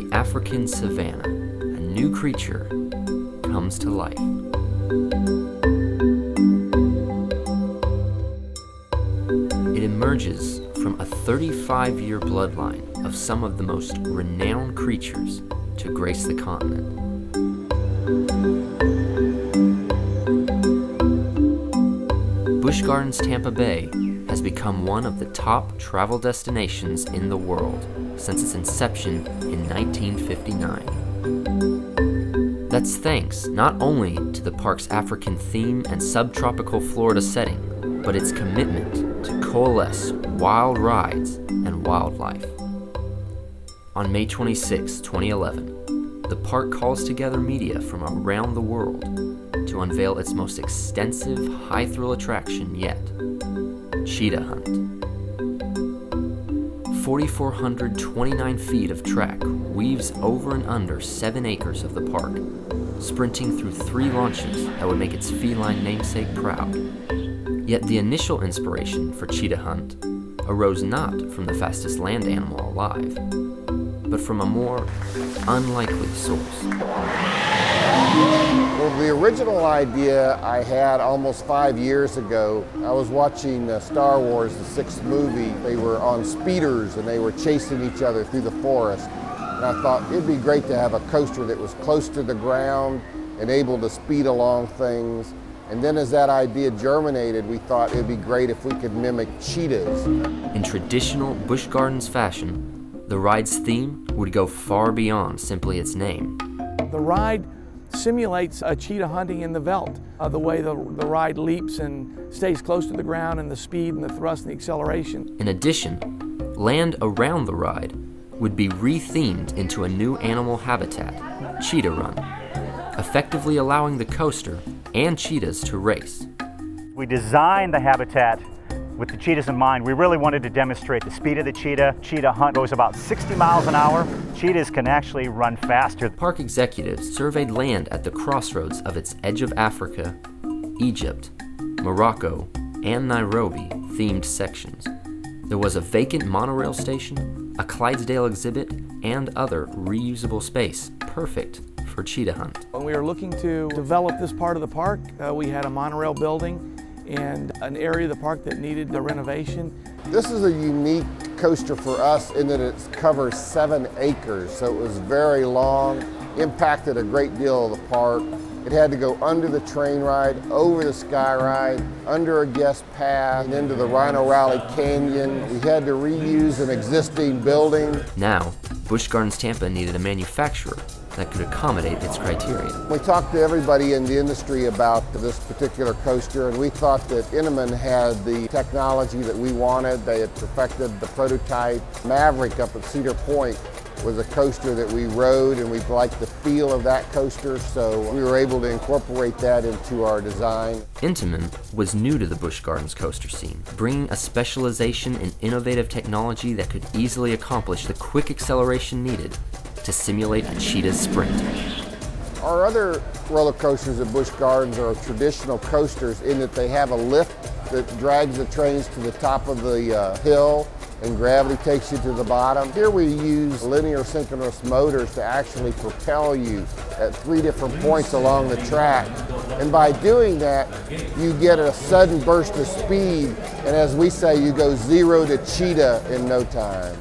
the African savanna, a new creature comes to life. It emerges from a 35-year bloodline of some of the most renowned creatures to grace the continent. Busch Gardens Tampa Bay has become one of the top travel destinations in the world since its inception in 1959. That's thanks not only to the park's African theme and subtropical Florida setting, but its commitment to coalesce wild rides and wildlife. On May 26, 2011, the park calls together media from around the world to unveil its most extensive high-thrill attraction yet, Cheetah Hunt. 4,429 feet of track weaves over and under 7 acres of the park, sprinting through 3 launches that would make its feline namesake proud. Yet the initial inspiration for Cheetah Hunt arose not from the fastest land animal alive, but from a more unlikely source. Well, the original idea I had almost 5 years ago. I was watching Star Wars, the 6th movie. They were on speeders and they were chasing each other through the forest. And I thought it'd be great to have a coaster that was close to the ground and able to speed along things. And then as that idea germinated, we thought it'd be great if we could mimic cheetahs. In traditional Busch Gardens fashion, the ride's theme would go far beyond simply its name. The ride simulates a cheetah hunting in the veldt. The way the ride leaps and stays close to the ground, and the speed and the thrust and the acceleration. In addition, land around the ride would be re-themed into a new animal habitat, Cheetah Run, effectively allowing the coaster and cheetahs to race. We designed the habitat with the cheetahs in mind. We really wanted to demonstrate the speed of the cheetah. Cheetah Hunt goes about 60 miles an hour. Cheetahs can actually run faster. Park executives surveyed land at the crossroads of its Edge of Africa, Egypt, Morocco, and Nairobi themed sections. There was a vacant monorail station, a Clydesdale exhibit, and other reusable space, perfect for Cheetah Hunt. When we were looking to develop this part of the park, we had a monorail building and an area of the park that needed a renovation. This is a unique coaster for us in that it covers 7 acres, so it was very long, impacted a great deal of the park. It had to go under the train ride, over the sky ride, under a guest path, and into the Rhino Rally Canyon. We had to reuse an existing building. Now, Busch Gardens Tampa needed a manufacturer that could accommodate its criteria. We talked to everybody in the industry about this particular coaster, and we thought that Intamin had the technology that we wanted. They had perfected the prototype. Maverick up at Cedar Point was a coaster that we rode, and we liked the feel of that coaster, so we were able to incorporate that into our design. Intamin was new to the Busch Gardens coaster scene, bringing a specialization in innovative technology that could easily accomplish the quick acceleration needed to simulate a cheetah sprint. Our other roller coasters at Busch Gardens are traditional coasters in that they have a lift that drags the trains to the top of the hill, and gravity takes you to the bottom. Here we use linear synchronous motors to actually propel you at 3 different points along the track. And by doing that, you get a sudden burst of speed, and as we say, you go 0 to cheetah in no time.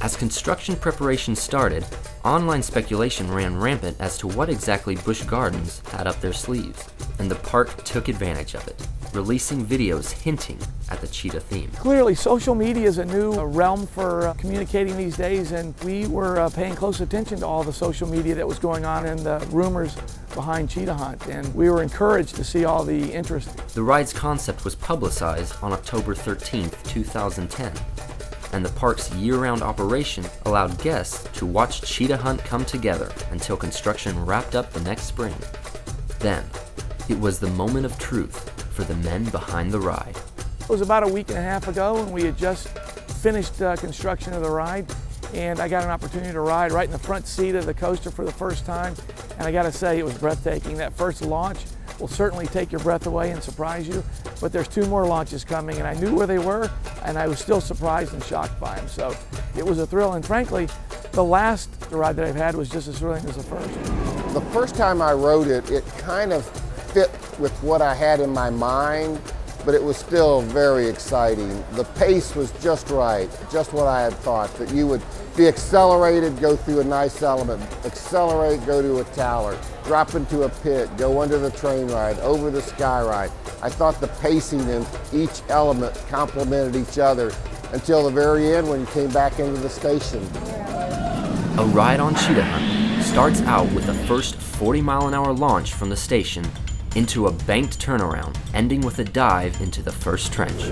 As construction preparation started, online speculation ran rampant as to what exactly Busch Gardens had up their sleeves, and the park took advantage of it, releasing videos hinting at the cheetah theme. Clearly, social media is a new realm for communicating these days, and we were paying close attention to all the social media that was going on and the rumors behind Cheetah Hunt, and we were encouraged to see all the interest. The ride's concept was publicized on October 13th, 2010. And the park's year-round operation allowed guests to watch Cheetah Hunt come together until construction wrapped up the next spring. Then, it was the moment of truth for the men behind the ride. It was about a week and a half ago, and we had just finished construction of the ride, and I got an opportunity to ride right in the front seat of the coaster for the first time, and I gotta say, it was breathtaking. That first launch will certainly take your breath away and surprise you, but there's 2 more launches coming, and I knew where they were, and I was still surprised and shocked by them. So it was a thrill, and frankly, The last ride that I've had was just as thrilling as the first. The first time I rode it, it kind of fit with what I had in my mind, but it was still very exciting. The pace was just right, just what I had thought, that you would be accelerated, go through a nice element, accelerate, go to a tower, drop into a pit, go under the train ride, over the sky ride. I thought the pacing in each element complemented each other until the very end when you came back into the station. A ride on Cheetah Hunt starts out with the first 40-mile-an-hour launch from the station into a banked turnaround, ending with a dive into the first trench.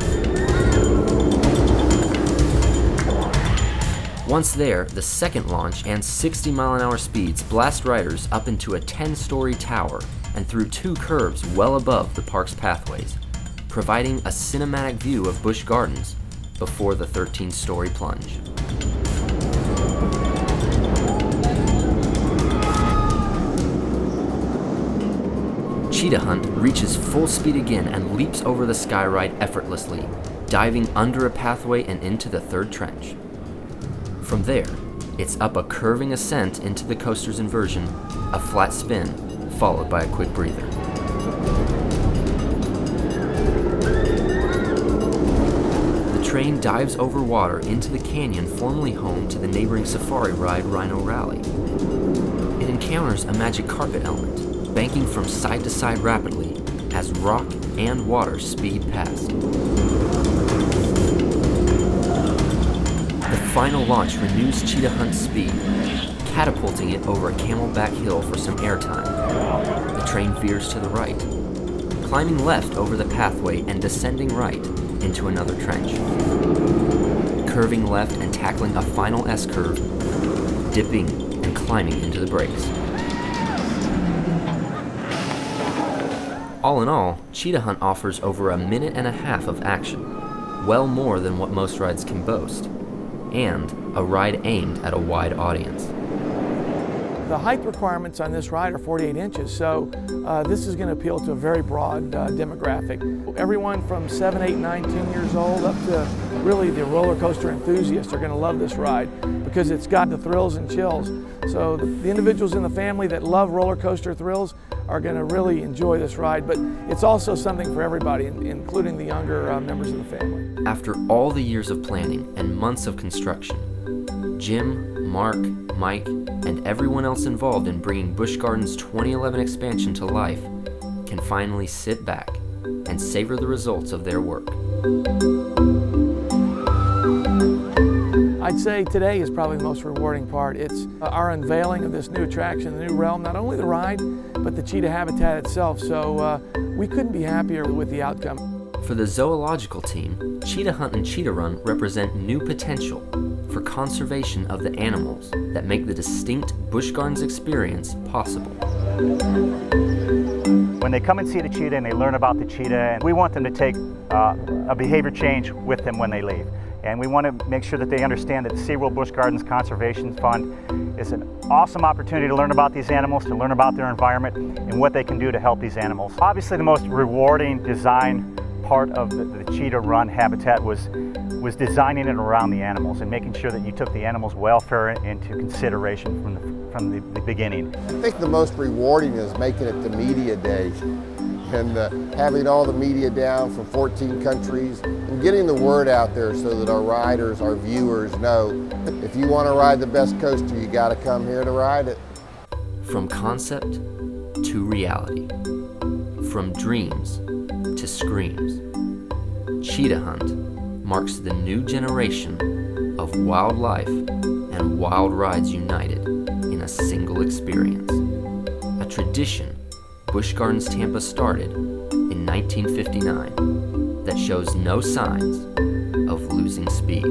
Once there, the second launch and 60-mile-an-hour speeds blast riders up into a 10-story tower and through 2 curves well above the park's pathways, providing a cinematic view of Busch Gardens before the 13-story plunge. Cheetah Hunt reaches full speed again and leaps over the sky ride effortlessly, diving under a pathway and into the third trench. From there, it's up a curving ascent into the coaster's inversion, a flat spin, followed by a quick breather. The train dives over water into the canyon formerly home to the neighboring safari ride Rhino Rally. It encounters a magic carpet element, banking from side to side rapidly as rock and water speed past. The final launch renews Cheetah Hunt's speed, catapulting it over a camelback hill for some airtime. The train veers to the right, climbing left over the pathway and descending right into another trench. Curving left and tackling a final S-curve, dipping and climbing into the brakes. All in all, Cheetah Hunt offers over a minute and a half of action, well more than what most rides can boast, and a ride aimed at a wide audience. The height requirements on this ride are 48 inches, so this is going to appeal to a very broad demographic. Everyone from 7, 8, 9, 10 years old up to really the roller coaster enthusiasts are going to love this ride because it's got the thrills and chills. So the individuals in the family that love roller coaster thrills are going to really enjoy this ride, but it's also something for everybody, including the younger members of the family. After all the years of planning and months of construction, Jim, Mark, Mike, and everyone else involved in bringing Busch Gardens' 2011 expansion to life can finally sit back and savor the results of their work. I'd say today is probably the most rewarding part. It's our unveiling of this new attraction, the new realm, not only the ride, but the cheetah habitat itself. So we couldn't be happier with the outcome. For the zoological team, Cheetah Hunt and Cheetah Run represent new potential for conservation of the animals that make the distinct Busch Gardens experience possible. When they come and see the cheetah and they learn about the cheetah, and we want them to take a behavior change with them when they leave. And we want to make sure that they understand that the SeaWorld Busch Gardens Conservation Fund is an awesome opportunity to learn about these animals, to learn about their environment and what they can do to help these animals. Obviously, the most rewarding design part of the Cheetah Run habitat was designing it around the animals and making sure that you took the animals' welfare into consideration from the beginning. I think the most rewarding is making it to Media Day and having all the media down from 14 countries and getting the word out there so that our riders, our viewers know if you want to ride the best coaster, you got to come here to ride it. From concept to reality, from dreams to screams, Cheetah Hunt marks the new generation of wildlife and wild rides united in a single experience. A tradition Busch Gardens Tampa started in 1959 that shows no signs of losing speed.